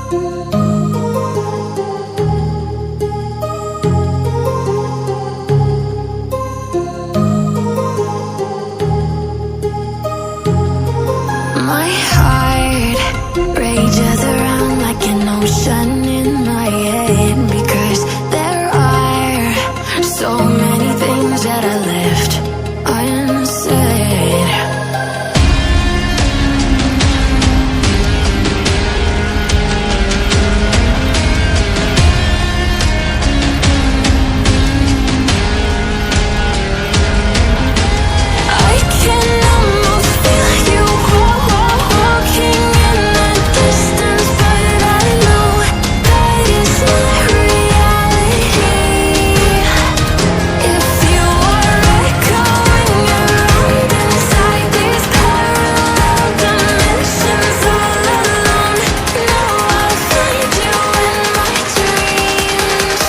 My heart rages around like an ocean in my head, because there are so many things that I left unsaid. I can almost feel you walking in the distance, but I know that it's not reality. If you are echoing around inside these parallel dimensions all alone, know I'll find you in my dreams.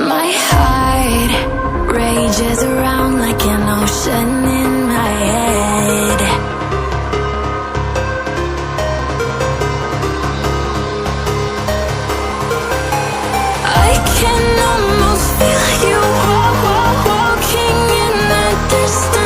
My heart rages around like an ocean in my head. I can almost feel you walking in the distance.